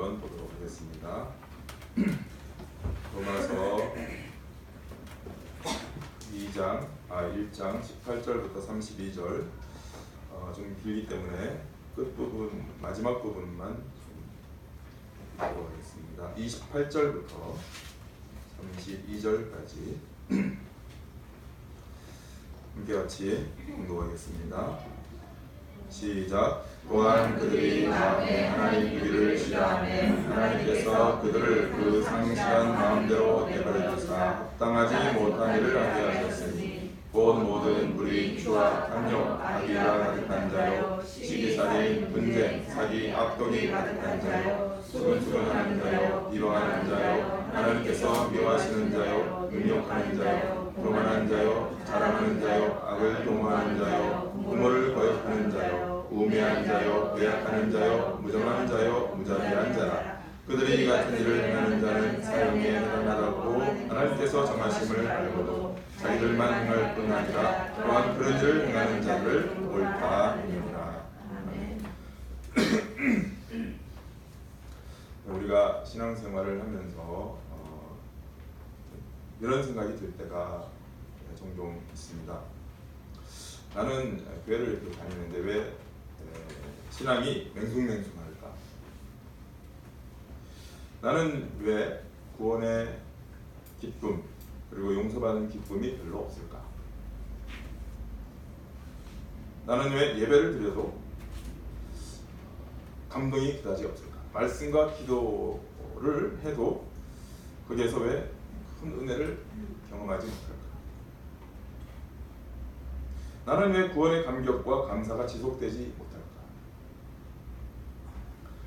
한번 보도록 하겠습니다. 로마서 1장 18절부터 32절 좀 길기 때문에 끝부분 마지막 부분만 좀 보도록 하겠습니다. 28절부터 32절까지 함께 같이 공독하겠습니다. 시작. 또한 그들이 마음에 하나님 그 일을 싫어하매 하나님께서 그들을 그 상실한 마음대로 내버려 두사 합당하지 못한 일을 하게 하셨으니 곧 모든 불의, 추악, 탐욕, 악의가 가득한 자요, 시기살인, 분쟁, 사기, 악독이 가득한 자요, 수근수근하는 자요, 비방하는 자요, 하나님께서 미워하시는 자요, 능욕하는 자요, 교만한 자요, 자랑하는 자요, 악을 도모하는 자요, 부모를 거역하는 자요, 우매한 자요, 배약하는 자요, 무정한 자요, 무자비한 자라. 그들이 이 같은 일을 행하는 자는 사형에 해당하다고 하나님께서 정하심을 알고도 자기들만 행할 뿐 아니라 또한 그런 일을 행하는 자를 옳다 하느니라. 우리가 신앙생활을 하면서 이런 생각이 들 때가 종종 있습니다. 나는 교회를 이렇게 다니는데 왜 신앙이 맹숭맹숭할까? 나는 왜 구원의 기쁨 그리고 용서받는 기쁨이 별로 없을까? 나는 왜 예배를 드려도 감동이 그다지 없을까? 말씀과 기도를 해도 거기에서 왜 큰 은혜를 경험하지 못할까? 나는 왜 구원의 감격과 감사가 지속되지 못할까?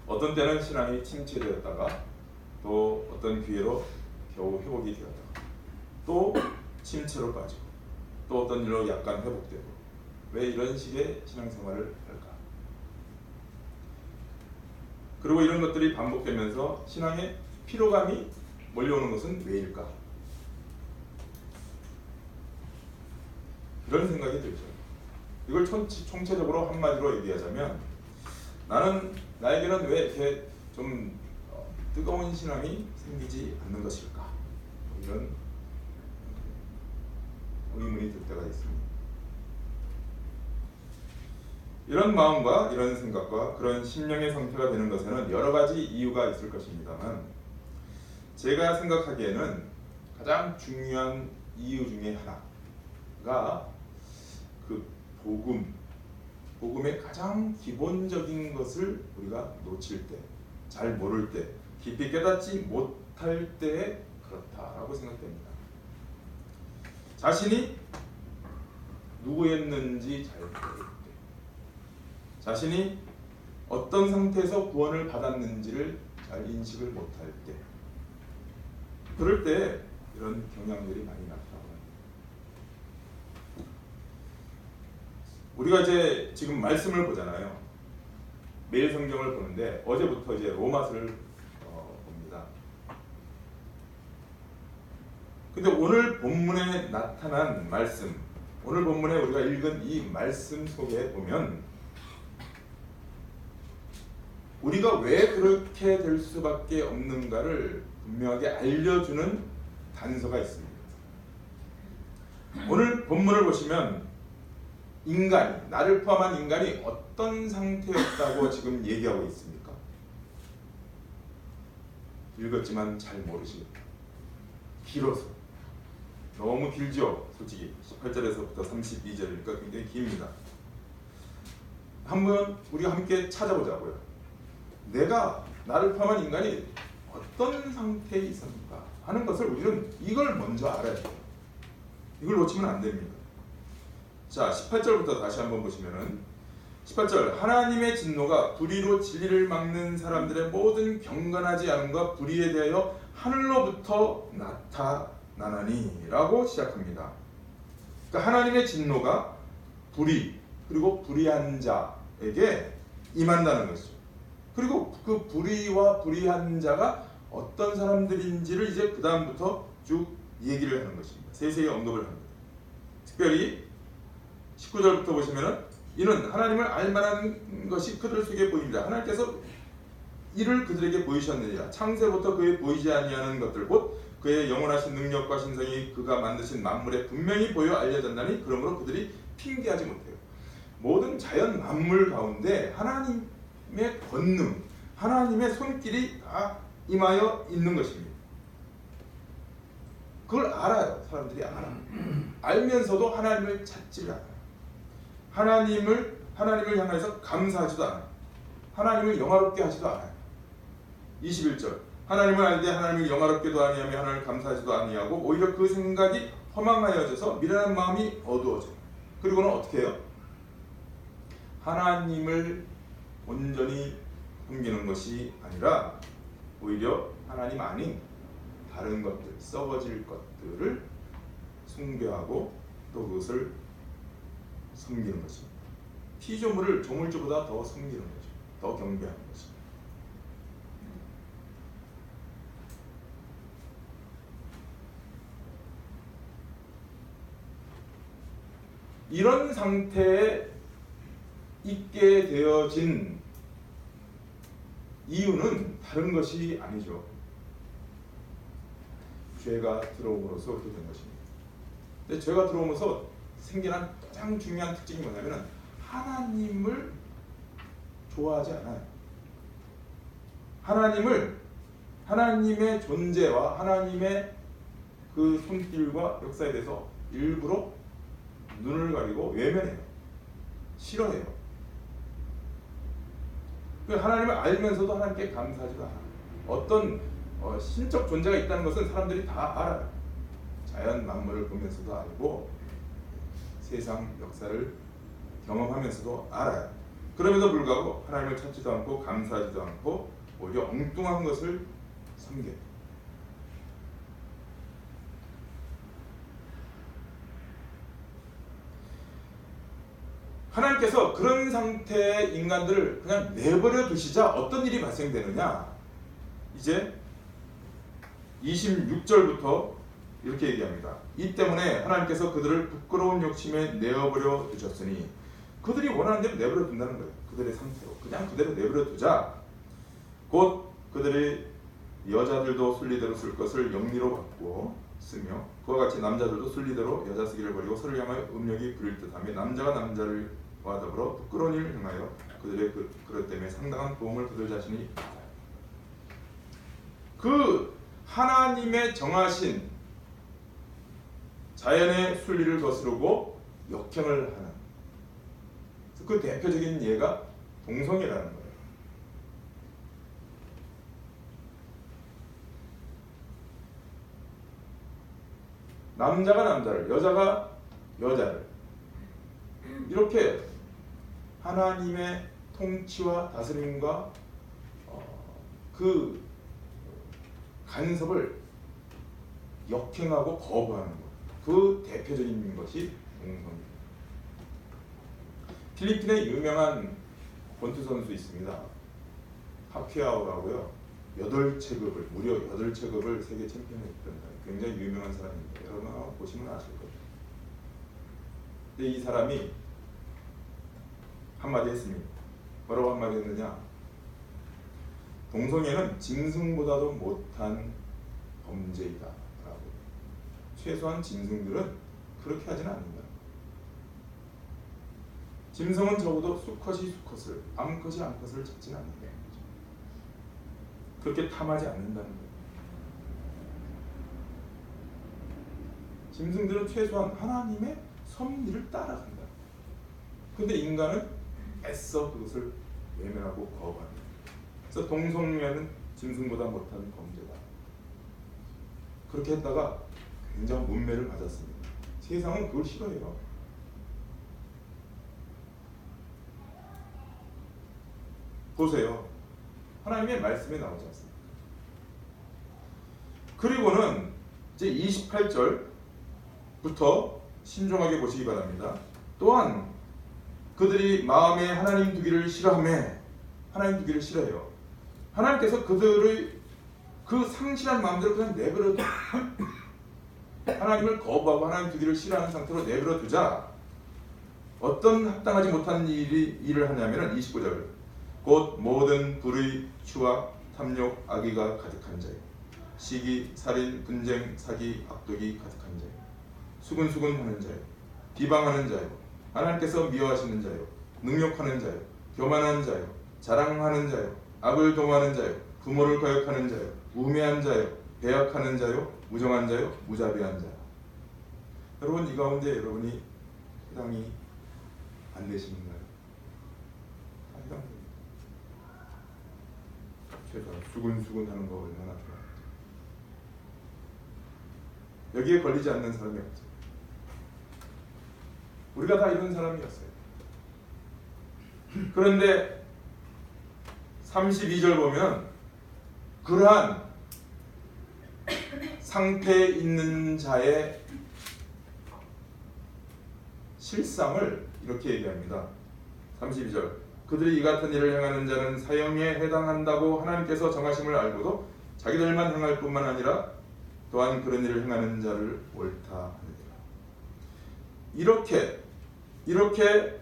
어떤 때는 신앙이 침체되었다가 또 어떤 기회로 겨우 회복이 되었다가 또 침체로 빠지고 또 어떤 일로 약간 회복되고 왜 이런 식의 신앙생활을 할까? 그리고 이런 것들이 반복되면서 신앙의 피로감이 몰려오는 것은 왜일까? 이런 생각이 들죠. 이걸 총체적으로 한마디로 얘기하자면 나에게는 왜 이렇게 좀 뜨거운 신앙이 생기지 않는 것일까? 이런 의문이 들 때가 있습니다. 이런 마음과 이런 생각과 그런 심령의 상태가 되는 것에는 여러 가지 이유가 있을 것입니다만 제가 생각하기에는 가장 중요한 이유 중에 하나가 그 복음의 가장 기본적인 것을 우리가 놓칠 때, 잘 모를 때, 깊이 깨닫지 못할 때에 그렇다라고 생각됩니다. 자신이 누구였는지 잘 모를 때, 자신이 어떤 상태에서 구원을 받았는지를 잘 인식을 못할 때, 그럴 때 이런 경향들이 많이 나타나요. 우리가 이제 지금 말씀을 보잖아요. 매일 성경을 보는데 어제부터 이제 로마서를 봅니다. 근데 오늘 본문에 나타난 말씀, 오늘 본문에 우리가 읽은 이 말씀 속에 보면 우리가 왜 그렇게 될 수밖에 없는가를 분명하게 알려주는 단서가 있습니다. 오늘 본문을 보시면 인간이, 나를 포함한 인간이 어떤 상태였다고 지금 얘기하고 있습니까? 읽었지만 잘 모르시겠다. 길어서 너무 길죠. 솔직히 18절에서부터 32절이니까 굉장히 깁니다. 한번 우리가 함께 찾아보자고요. 내가, 나를 포함한 인간이 어떤 상태에 있었는가 하는 것을 우리는 이걸 먼저 알아야 돼요. 이걸 놓치면 안 됩니다. 자, 18절부터 다시 한번 보시면은 18절 하나님의 진노가 불의로 진리를 막는 사람들의 모든 경건하지 않음과 불의에 대하여 하늘로부터 나타나나니 라고 시작합니다. 그러니까 하나님의 진노가 불의 그리고 불의한 자에게 임한다는 것이죠. 그리고 그 불의와 불의한 자가 어떤 사람들인지를 이제 그 다음부터 쭉 얘기를 하는 것입니다. 세세히 언급을 합니다. 특별히 19절부터 보시면은 이는 하나님을 알만한 것이 그들 속에 보입니다. 하나님께서 이를 그들에게 보이셨느니라. 창세부터 그의 보이지 아니하는 것들 곧 그의 영원하신 능력과 신성이 그가 만드신 만물에 분명히 보여 알려졌나니 그러므로 그들이 핑계하지 못해요. 모든 자연 만물 가운데 하나님의 권능, 하나님의 손길이 다 임하여 있는 것입니다. 그걸 알아요. 사람들이 알아. 알면서도 하나님을 찾지를 않아요. 하나님을 향해서 감사하지도 않아요. 하나님을 영화롭게 하지도 않아요. 21절 하나님을 알되 하나님을 영화롭게도 아니하며 하나님을 감사하지도 아니하고 오히려 그 생각이 허망하여져서 미련한 마음이 어두워져요. 그리고는 어떻게 해요? 하나님을 온전히 섬기는 것이 아니라 오히려 하나님 아닌 다른 것들, 썩어질 것들을 숭배하고 또 그것을 섬기는 것입니다. 피조물을 조물주보다 더 섬기는 거죠. 더 경배하는 것입니다. 이런 상태에 있게 되어진 이유는 다른 것이 아니죠. 죄가 들어옴으로써 그렇게 된 것입니다. 근데 죄가 들어오면서 생긴 가장 중요한 특징이 뭐냐면 하나님을 좋아하지 않아요. 하나님의 존재와 하나님의 그 손길과 역사에 대해서 일부러 눈을 가리고 외면해요. 싫어해요. 하나님을 알면서도 하나님께 감사하지도 않아요. 어떤 신적 존재가 있다는 것은 사람들이 다 알아요. 자연 만물을 보면서도 알고 세상 역사를 경험하면서도 알아요. 그럼에도 불구하고 하나님을 찾지도 않고 감사하지도 않고 오히려 엉뚱한 것을 섬겨요. 하나님께서 그런 상태의 인간들을 그냥 내버려 두시자 어떤 일이 발생되느냐? 이제 26절부터 이렇게 얘기합니다. 이 때문에 하나님께서 그들을 부끄러운 욕심에 내어버려 두셨으니 그들이 원하는 대로 내버려 둔다는 거예요. 그들의 상태로 그냥 그대로 내버려 두자. 곧 그들의 여자들도 순리대로 쓸 것을 영리로 바꾸어 쓰며 그와 같이 남자들도 순리대로 여자 쓰기를 버리고 서로 향하여 음욕이 부릴 듯하며 남자가 남자와 더불어 부끄러운 일을 행하여 그들의 그릇 때문에 상당한 도움을 그들 자신이 받아요. 그 하나님의 정하신 자연의 순리를 거스르고 역행을 하는 그 대표적인 예가 동성애라는 거예요. 남자가 남자를, 여자가 여자를 이렇게 하나님의 통치와 다스림과 그 간섭을 역행하고 거부하는 것. 그 대표적인 것이 동성애입니다. 필리핀에 유명한 권투 선수 있습니다. 파퀴아오라고요. 8체급을 무려 8체급을 세계 챔피언이 했던 굉장히 유명한 사람입니다. 여러분 아마 보시면 아실 거예요. 근데 이 사람이 한마디 했습니다. 뭐라고 한마디 했느냐? 동성애는 짐승보다도 못한 범죄이다 라고. 최소한 짐승들은 그렇게 하지는 않는다. 짐승은 적어도 수컷이 수컷을, 암컷이 암컷을 찾지는 않는다는 거죠. 그렇게 탐하지 않는다는 거예요. 짐승들은 최소한 하나님의 섭리를 따라간다. 근데 인간은 애써 그것을 외면하고 거부합니다. 그래서 동성애는 짐승보다 못한 범죄다. 그렇게 했다가 굉장한 문매를 맞았습니다. 세상은 그걸 싫어해요. 보세요. 하나님의 말씀에 나오지 않습니까? 그리고는 이제 28절부터 신중하게 보시기 바랍니다. 또한 그들이 마음에 하나님 두기를 싫어하며 하나님 두기를 싫어해요. 하나님께서 그들의 그 상실한 마음대로 그냥 내버려 둬. 하나님을 거부하고 하나님 두기를 싫어하는 상태로 내버려 두자. 어떤 합당하지 못한 일을 하냐면 29절 곧 모든 불의, 추악, 탐욕, 악의가 가득한 자요. 시기, 살인, 분쟁, 사기, 악독이 가득한 자요. 수군수군하는 자요. 비방하는 자요. 하나님께서 미워하시는 자요. 능욕하는 자요. 교만한 자요. 자랑하는 자요. 악을 도모하는 자요. 부모를 거역하는 자요. 우매한 자요. 배약하는 자요. 무정한 자요. 무자비한 자요. 여러분, 이 가운데 여러분이 해당이 안 되시는가요? 해당됩니다. 제가 수군수군하는 거 얼마나 좋아요. 여기에 걸리지 않는 사람이 없죠. 우리가 다 이런 사람이었어요. 그런데 32절 보면 그러한 상태에 있는 자의 실상을 이렇게 얘기합니다. 32절 그들이 이 같은 일을 행하는 자는 사형에 해당한다고 하나님께서 정하심을 알고도 자기들만 행할 뿐만 아니라 또한 그런 일을 행하는 자를 옳다 하느니라. 이렇게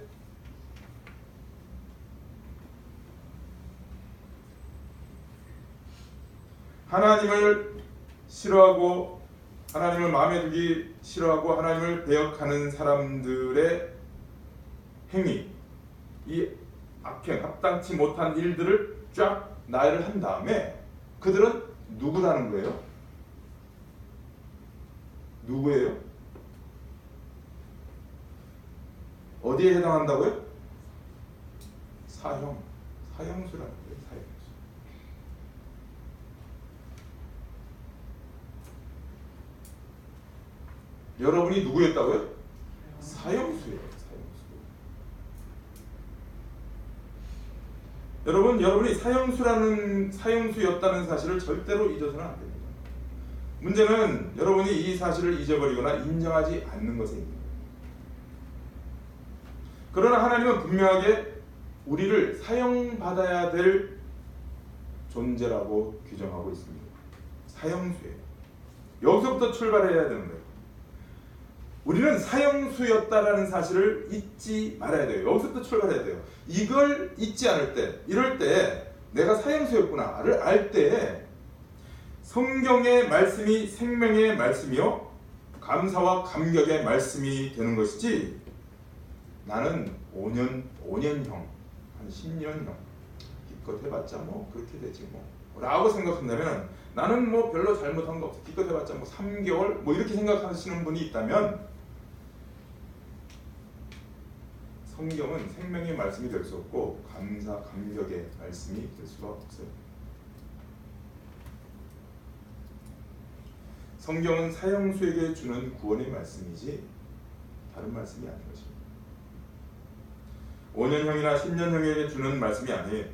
하나님을 싫어하고 하나님을 마음에 두기 싫어하고 하나님을 배역하는 사람들의 행위, 이 악행, 합당치 못한 일들을 쫙 나열을 한 다음에 그들은 누구라는 거예요? 누구예요? 어디에 해당한다고요? 사형수라는 거예요. 사형수. 여러분이 누구였다고요? 사형수예요. 여러분이 사형수였다는 사실을 절대로 잊어서는 안 됩니다. 문제는 여러분이 이 사실을 잊어버리거나 인정하지 않는 것에 있는 거예요. 그러나 하나님은 분명하게 우리를 사형받아야 될 존재라고 규정하고 있습니다. 사형수예요. 여기서부터 출발해야 되는 거예요. 우리는 사형수였다라는 사실을 잊지 말아야 돼요. 여기서부터 출발해야 돼요. 이걸 잊지 않을 때, 이럴 때 내가 사형수였구나를 알 때 성경의 말씀이 생명의 말씀이요 감사와 감격의 말씀이 되는 것이지 나는 5년형, 한 10년형 기껏 해봤자 뭐 그렇게 되지 뭐 라고 생각한다면 나는 뭐 별로 잘못한 거 없어. 기껏 해봤자 뭐 3개월 뭐 이렇게 생각하시는 분이 있다면 성경은 생명의 말씀이 될 수 없고 감사, 감격의 말씀이 될 수가 없어요. 성경은 사형수에게 주는 구원의 말씀이지 다른 말씀이 아닌 것입니다. 5년형이나 10년형에게 주는 말씀이 아니에요.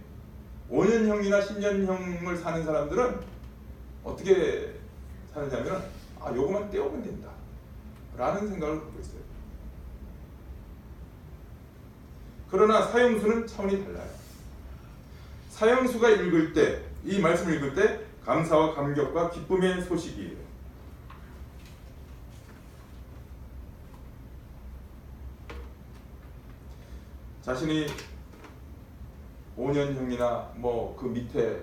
5년형이나 10년형을 사는 사람들은 어떻게 사느냐면 요거만 떼오면 된다 라는 생각을 갖고 있어요. 그러나 사형수는 차원이 달라요. 사형수가 읽을 때, 이 말씀을 읽을 때 감사와 감격과 기쁨의 소식이에요. 자신이 5년형이나 뭐 그 밑에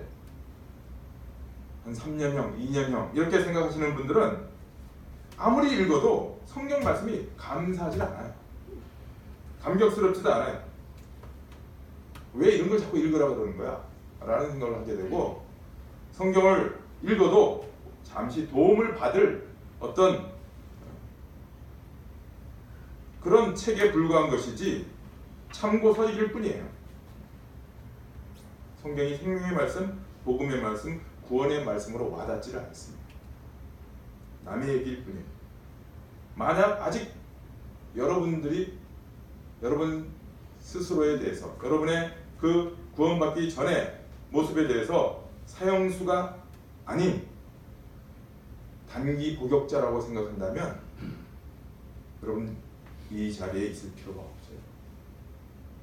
한 3년형, 2년형 이렇게 생각하시는 분들은 아무리 읽어도 성경 말씀이 감사하지 않아요. 감격스럽지도 않아요. 왜 이런 걸 자꾸 읽으라고 그러는 거야? 라는 생각을 하게 되고 성경을 읽어도 잠시 도움을 받을 어떤 그런 책에 불과한 것이지 참고서일 뿐이에요. 성경이 생명의 말씀, 복음의 말씀, 구원의 말씀으로 와닿지를 않습니다. 남의 얘기일 뿐이에요. 만약 아직 여러분들이 여러분 스스로에 대해서 여러분의 그 구원받기 전의 모습에 대해서 사형수가 아닌 단기 복역자라고 생각한다면 여러분 이 자리에 있을 필요가 없어요.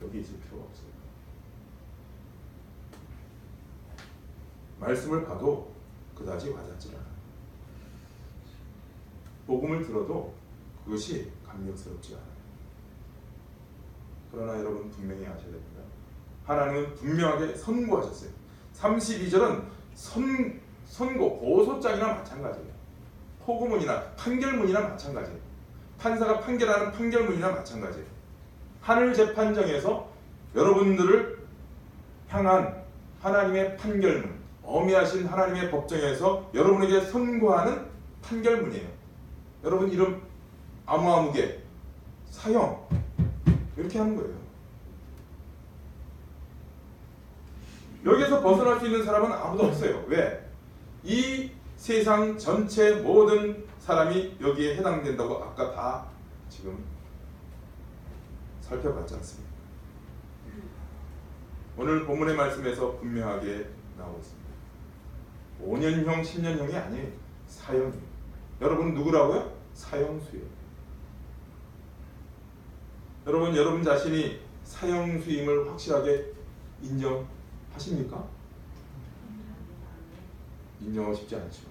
여기 있을 필요가 없어요. 말씀을 봐도 그다지 와닿지 않아요. 복음을 들어도 그것이 감격스럽지 않아요. 그러나 여러분 분명히 아셔야 됩니다. 하나님은 분명하게 선고하셨어요. 32절은 선고, 고소장이나 마찬가지예요. 포고문이나 판결문이나 마찬가지예요. 판사가 판결하는 판결문이나 마찬가지예요. 하늘 재판정에서 여러분들을 향한 하나님의 판결문, 어미하신 하나님의 법정에서 여러분에게 선고하는 판결문이에요. 여러분 이름 아무아무개 사형 이렇게 하는 거예요. 여기에서 벗어날 수 있는 사람은 아무도 없어요. 왜? 이 세상 전체 모든 사람이 여기에 해당된다고 아까 다 지금 살펴봤지 않습니까? 오늘 본문의 말씀에서 분명하게 나오고 있습니다. 5년형, 10년형이 아니에요. 사형이에요. 여러분 누구라고요? 사형수예요. 여러분 자신이 사형수임을 확실하게 인정하십니까? 인정하고 싶지 않죠.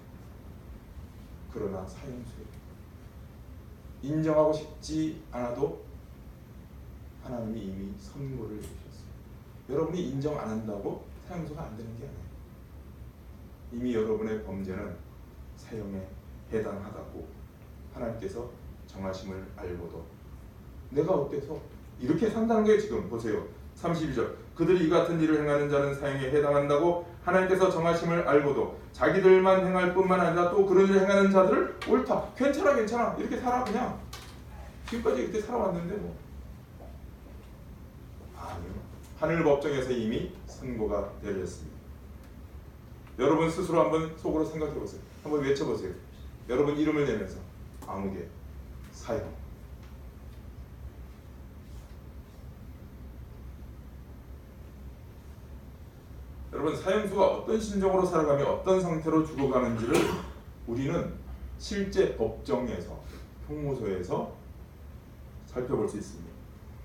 그러나 사형수예요. 인정하고 싶지 않아도 하나님이 이미 선고를 해주셨어요. 여러분이 인정 안 한다고 사형수가 안 되는 게 아니에요. 이미 여러분의 범죄는 사형에 해당하다고 하나님께서 정하심을 알고도 내가 어때서 이렇게 산다는 게 지금 보세요. 32절 그들이 이 같은 일을 행하는 자는 사형에 해당한다고 하나님께서 정하심을 알고도 자기들만 행할 뿐만 아니라 또 그런 일을 행하는 자들을 옳다, 괜찮아 이렇게 살아. 그냥 지금까지 이렇게 살아왔는데 뭐 아니요. 하늘 법정에서 이미 선고가 내렸습니다. 여러분 스스로 한번 속으로 생각해 보세요. 한번 외쳐보세요. 여러분 이름을 내면서 아무개 사형. 여러분 사형수가 어떤 심정으로 살아가며 어떤 상태로 죽어가는지를 우리는 실제 법정에서 형무소에서 살펴볼 수 있습니다.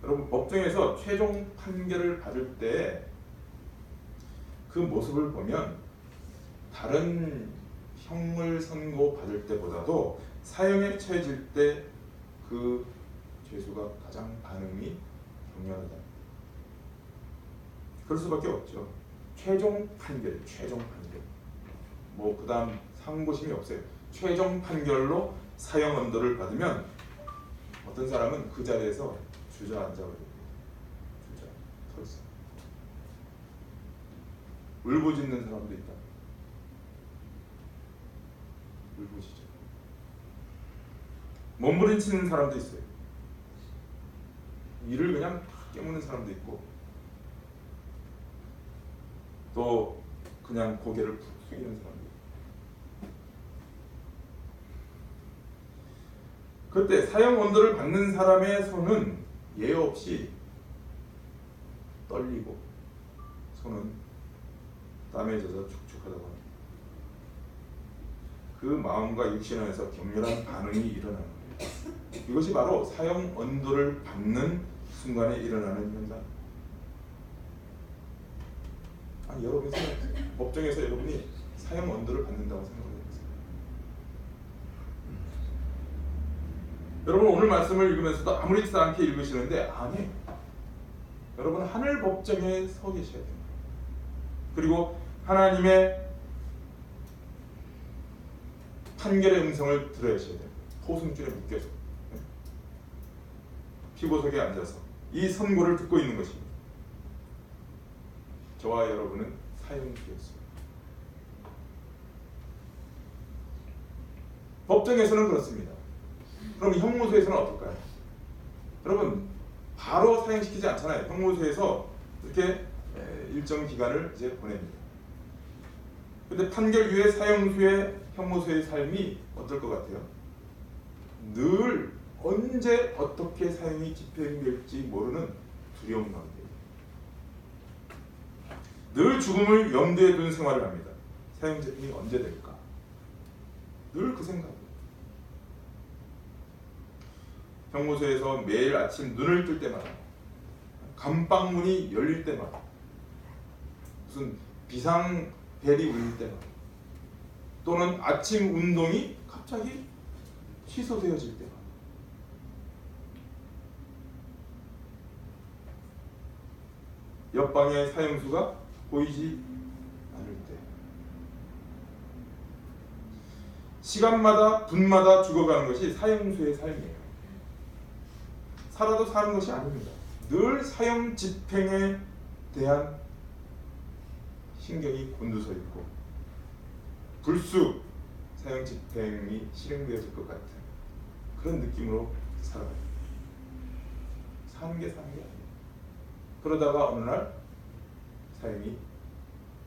여러분 법정에서 최종 판결을 받을 때 그 모습을 보면 다른 형을 선고 받을 때보다도 사형에 처해질 때 그 죄수가 가장 반응이 격렬하다. 그럴 수밖에 없죠. 최종 판결. 뭐 그 다음 상고심이 없어요. 최종 판결로 사형 언도를 받으면 어떤 사람은 그 자리에서 주저앉아버립니다. 더 있어. 울부짖는 사람도 있다. 울부짖죠. 몸부림치는 사람도 있어요. 이를 그냥 깨무는 사람도 있고 또 그냥 고개를 푹 숙이는 사람도 있고. 그때 사형 언도를 받는 사람의 손은 예외 없이 떨리고 손은 땀에 젖어 축축하다고 합니다. 그 마음과 육신 안에서 격렬한 반응이 일어나는 거예요. 이것이 바로 사형 언도를 받는 순간에 일어나는 현상. 아니 여러분 법정에서 여러분이 사형 언도를 받는다고 생각해보세요. 여러분 오늘 말씀을 읽으면서도 아무렇지 않게 읽으시는데 아니, 여러분 하늘 법정에 서 계셔야 됩니다. 그리고 하나님의 판결의 음성을 들으셔야 됩니다. 포승줄에 묶여서 피보석에 앉아서 이 선고를 듣고 있는 것입니다. 저와 여러분은 사형수였습니다. 법정에서는 그렇습니다. 그럼 형무소에서는 어떨까요? 여러분 바로 사형시키지 않잖아요. 형무소에서 이렇게 일정 기간을 이제 보냅니다. 근데 판결 이후에 사형수의 형무소의 삶이 어떨 것 같아요? 늘 언제 어떻게 사형이 집행될지 모르는 두려움 가운데 늘 죽음을 염두에 둔 생활을 합니다. 사형 집행이 언제 될까? 늘 그 생각. 형무소에서 매일 아침 눈을 뜰 때마다 감방문이 열릴 때마다 무슨 비상벨이 울릴 때마다 또는 아침 운동이 갑자기 취소되어질 때마다 옆방의 사형수가 보이지 않을 때, 시간마다 분마다 죽어가는 것이 사형수의 삶이에요. 살아도 사는 것이 아닙니다. 늘 사형 집행에 대한 신경이 곤두서 있고 불쑥 사형 집행이 실행되어질 것 같은 그런 느낌으로 살아가요. 사는 게 아니에요. 그러다가 어느 날 사형이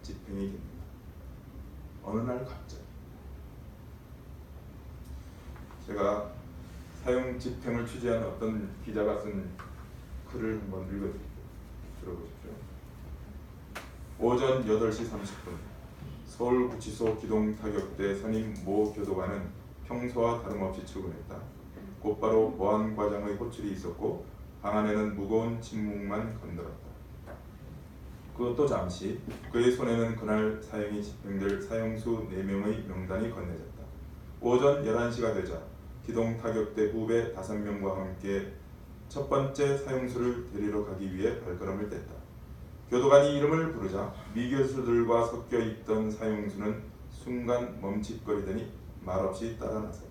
집행이 됩니다. 어느 날 갑자기. 제가 사형 집행을 취재한 어떤 기자가 쓴 글을 한번 읽어드릴게요. 들어보십시오. 오전 8시 30분 서울구치소 기동타격대 선임 모 교도관은 평소와 다름없이 출근했다. 곧바로 보안과장의 호출이 있었고 방 안에는 무거운 침묵만 건드렸다. 그것도 잠시. 그의 손에는 그날 사형이 집행될 사형수 4명의 명단이 건네졌다. 오전 11시가 되자 기동타격대 후배 5명과 함께 첫 번째 사형수를 데리러 가기 위해 발걸음을 뗐다. 교도관이 이름을 부르자 미교수들과 섞여 있던 사형수는 순간 멈칫거리더니 말없이 따라 나섰다.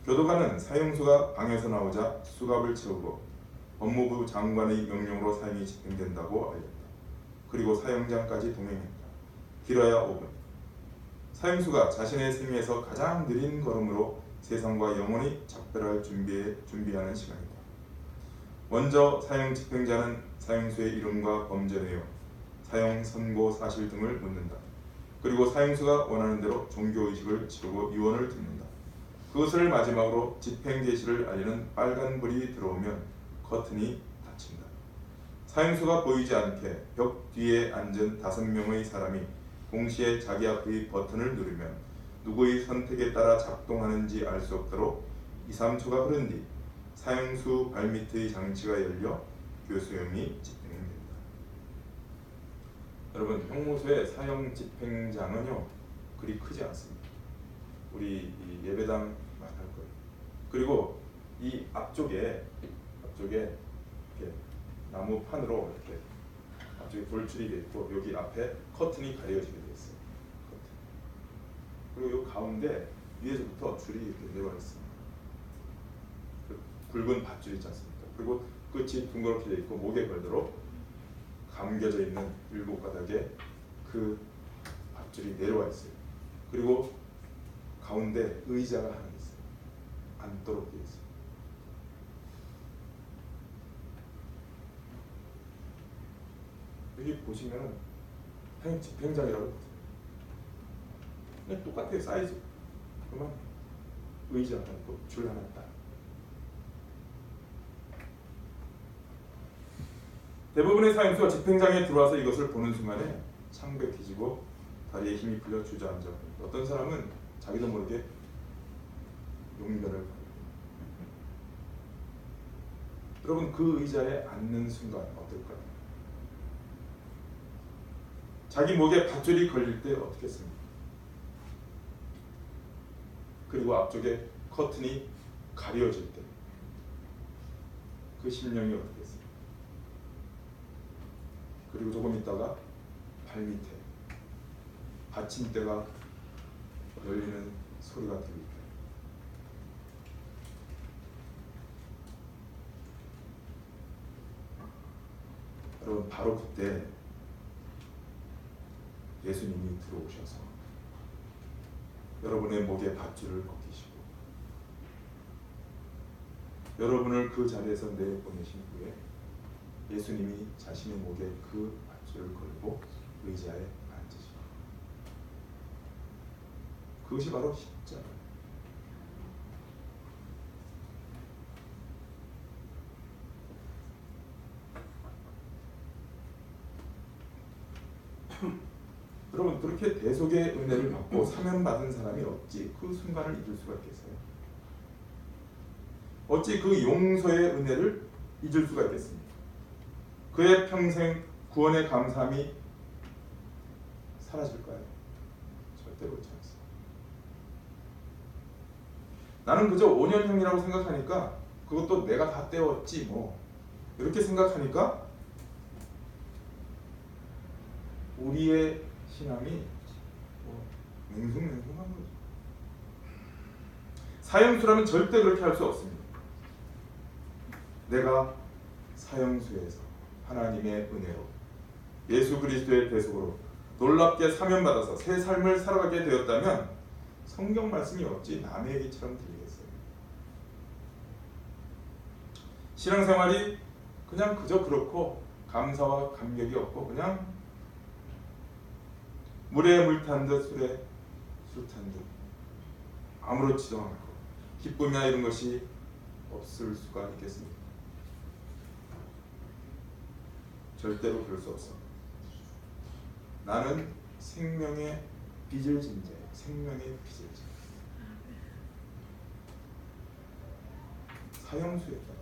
교도관은 사형수가 방에서 나오자 수갑을 채우고 법무부 장관의 명령으로 사형이 집행된다고 알렸다. 그리고 사형장까지 동행했다. 길어야 5분. 사형수가 자신의 생에서 가장 느린 걸음으로 세상과 영원히 작별할 준비하는 시간이다. 먼저 사형 집행자는 사형수의 이름과 범죄 내용, 사형 선고 사실 등을 묻는다. 그리고 사형수가 원하는 대로 종교의식을 치르고 유언을 듣는다. 그것을 마지막으로 집행 개시를 알리는 빨간불이 들어오면 커튼이 닫힌다. 사형수가 보이지 않게 벽 뒤에 앉은 5명의 사람이 동시에 자기 앞의 버튼을 누르면 누구의 선택에 따라 작동하는지 알 수 없도록 2, 3초가 흐른 뒤 사형수 발밑의 장치가 열려 교수형이 집행됩니다. 여러분, 형무소의 사형 집행장은요 그리 크지 않습니다. 우리 이 예배당만 할 거예요. 그리고 이 앞쪽에 이렇게 나무 판으로 이렇게 앞쪽에 돌출이 되어 있고 여기 앞에 커튼이 가려지게 되어 있어요. 그리고 이 가운데 위에서부터 줄이 이렇게 내려와 있습니다. 굵은 밧줄 있지 않습니까? 그리고 끝이 둥그렇게 되어 있고 목에 걸도록 감겨져 있는 7가닥에 그 밧줄이 내려와 있어요. 그리고 가운데 의자가 하나 있어요. 앉도록 되어 있어요. 여기 보시면 사형 집행장이라고 있어요. 그냥 똑같아요. 사이즈. 그러면 의자 하나 있고 줄 하나 딱. 대부분의 사형수가 집행장에 들어와서 이것을 보는 순간에 창백해지고 다리에 힘이 풀려 주저앉아. 어떤 사람은 자기도 모르게 용변을 받아요. 여러분, 그 의자에 앉는 순간 어떨까요? 자기 목에 밧줄이 걸릴 때 어떻겠습니까? 그리고 앞쪽에 커튼이 가려질 때 그 심령이 어떻겠습니까? 그리고 조금 있다가 발밑에 받침대가 열리는 소리가 들릴 때 여러분, 바로 그때 예수님이 들어오셔서 여러분의 목에 밧줄을 꺾이시고 여러분을 그 자리에서 내보내신 후에 예수님이 자신의 목에 그 밧줄을 걸고 의자에 앉으시고 그것이 바로 십자가예요. 여러분, 그렇게 대속의 은혜를 받고 사면받은 사람이 어찌 그 순간을 잊을 수가 있겠어요? 어찌 그 용서의 은혜를 잊을 수가 있겠습니까? 그의 평생 구원의 감사함이 사라질까요? 절대 그렇지 않습니다. 나는 그저 5년형이라고 생각하니까 그것도 내가 다 때웠지 뭐 이렇게 생각하니까 우리의 신앙이 맹숭맹숭한 거죠. 사형수라면 절대 그렇게 할 수 없습니다. 내가 사형수에서 하나님의 은혜로 예수 그리스도의 대속으로 놀랍게 사면받아서 새 삶을 살아가게 되었다면 성경 말씀이 어찌 남의 얘기처럼 들리겠어요? 신앙생활이 그냥 그저 그렇고 감사와 감격이 없고 그냥 물에 물 탄 듯 술에 술 탄 듯 아무렇지도 않고 기쁨이나 이런 것이 없을 수가 있겠습니까? 절대로 그럴 수 없어. 나는 생명의 빚을 진 자예요. 생명의 빚을 진 자. 사형수였다.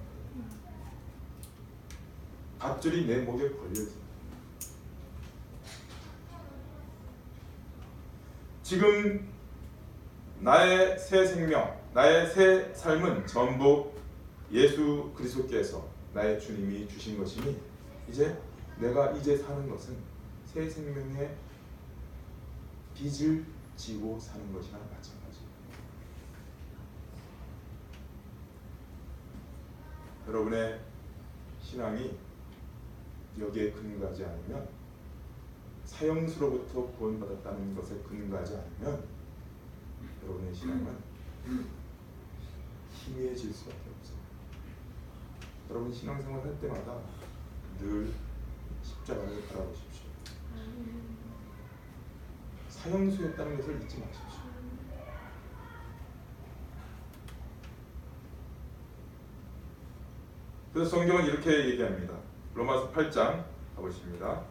밧줄이 내 목에 걸려있습니다. 지금 나의 새 생명, 나의 새 삶은 전부 예수 그리스도께서 나의 주님이 주신 것이니 이제 내가 이제 사는 것은 새 생명의 빚을 지고 사는 것이나 마찬가지입니다. 여러분의 신앙이 여기에 근거하지 않으면, 사형수로부터 구원받았다는 것에 근거하지 않으면 여러분의 신앙은 희미해질 수밖에 없어요. 여러분 신앙생활 할 때마다 늘 십자가를 바라보십시오. 사형수였다는 것을 잊지 마십시오. 그래서 성경은 이렇게 얘기합니다. 로마서 8장 가보십니다.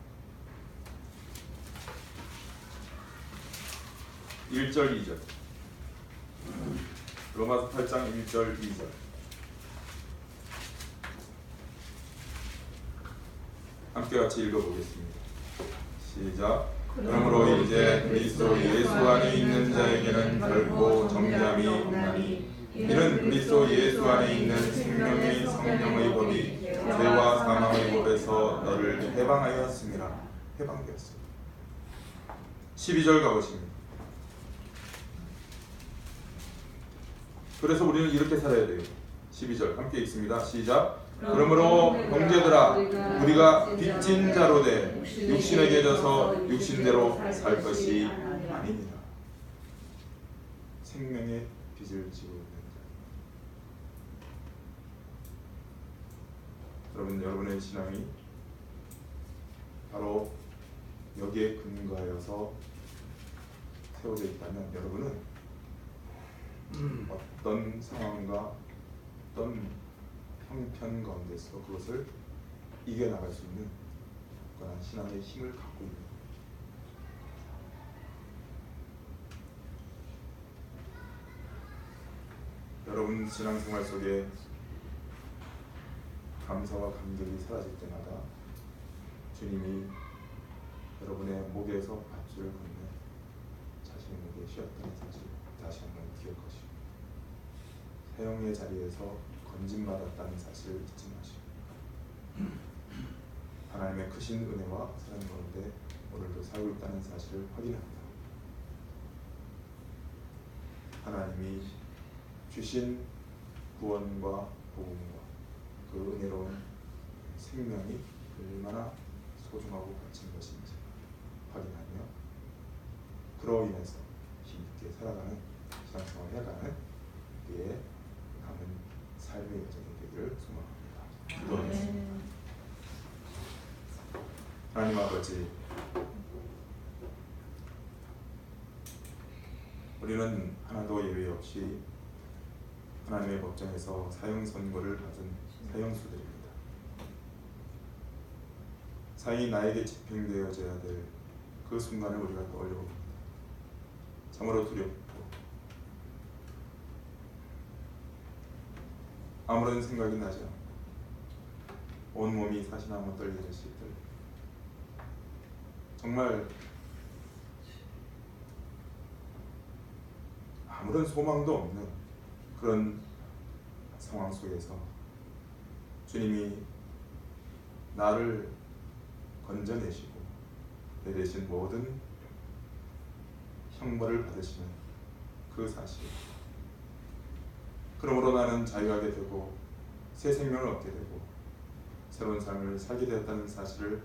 1절 2절. 로마서 8장 1절 2절. 함께 같이 읽어보겠습니다. 시작. 그러므로 이제 그리스도 예수 안에 있는 자에게는 결코 정죄함이 없나니 이는 그리스도 예수 안에 있는 생명의 성령의 법이 죄와 사망의 법에서 너를 해방하였습니다. 해방되었습니다. 12절 가보십니다. 그래서 우리는 이렇게 살아야 돼요. 12절 함께 읽습니다. 시작. 그러므로 형제들아 우리가 빚진 자로 돼 육신에게 져서 육신대로 살 것이 아닙니다. 생명의 빚을 지고 있는 자. 여러분의 신앙이 바로 여기에 근거하여서 세워져 있다면 여러분은 어떤 상황과 어떤 형편 가운데서 그것을 이겨나갈 수 있는 그런 신앙의 힘을 갖고 있는 여러분 신앙생활 속에 감사와 감격이 사라질 때마다 주님이 여러분의 목에서 밧줄을 건네 자신의 목에 씌었다는 사실 다시 한번 기억하시고 사형의 자리에서 건짐받았다는 사실을 잊지 마시고 하나님의 크신 은혜와 사랑 가운데 오늘도 살고 있다는 사실을 확인합니다. 하나님이 주신 구원과 복음과 그 은혜로운 생명이 얼마나 소중하고 값진 것인지 확인하며 그로 인해서 힘있게 살아가는 신앙생활을 해가는 그의 남은 삶의 여정이 되기를 소망합니다. 기도하겠습니다. 하나님 아버지, 우리는 하나도 예외 없이 하나님의 법정에서 사형 선고를 받은 사형수들입니다. 사형이 나에게 집행되어져야 될 그 순간을 우리가 떠올려봅니다. 참으로 두렵고 아무런 생각이 나지 않고 온몸이 사시나무 떨리듯이 떨립니다. 정말 아무런 소망도 없는 그런 상황 속에서 주님이 나를 건져내시고 대신 모든 형벌을 받으시는 그 사실. 그러므로 나는 자유하게 되고 새 생명을 얻게 되고 새로운 삶을 살게 되었다는 사실을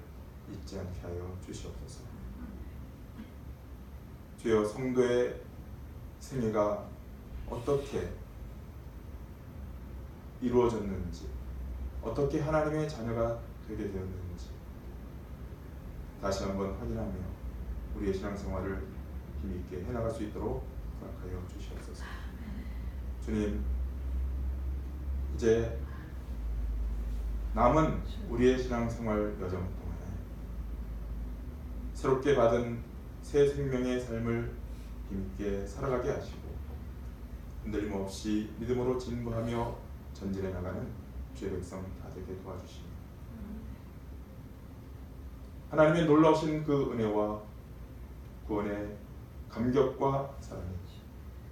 잊지 않게 하여 주시옵소서. 주여, 성도의 생애가 어떻게 이루어졌는지, 어떻게 하나님의 자녀가 되게 되었는지 다시 한번 확인하며 우리의 신앙생활을 힘있게 해나갈 수 있도록 허락하여 주시옵소서. 주님, 이제 남은 우리의 신앙생활 여정 동안에 새롭게 받은 새 생명의 삶을 힘있게 살아가게 하시고 흔들림 없이 믿음으로 진보하며 전진해 나가는 주의 백성 다 되게 도와주시며 하나님의 놀라우신 그 은혜와 구원의 감격과 사랑이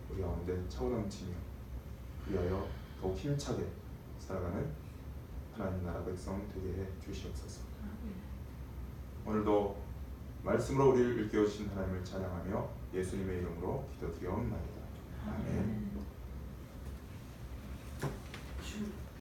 우리 가운데 차고 넘치며 그리하여 더욱 힘차게 살아가는 하나님 나라 백성 되게 해 주시옵소서. 오늘도 말씀으로 우리를 일깨워 주신 하나님을 찬양하며 예수님의 이름으로 기도드리옵나이다. 아멘.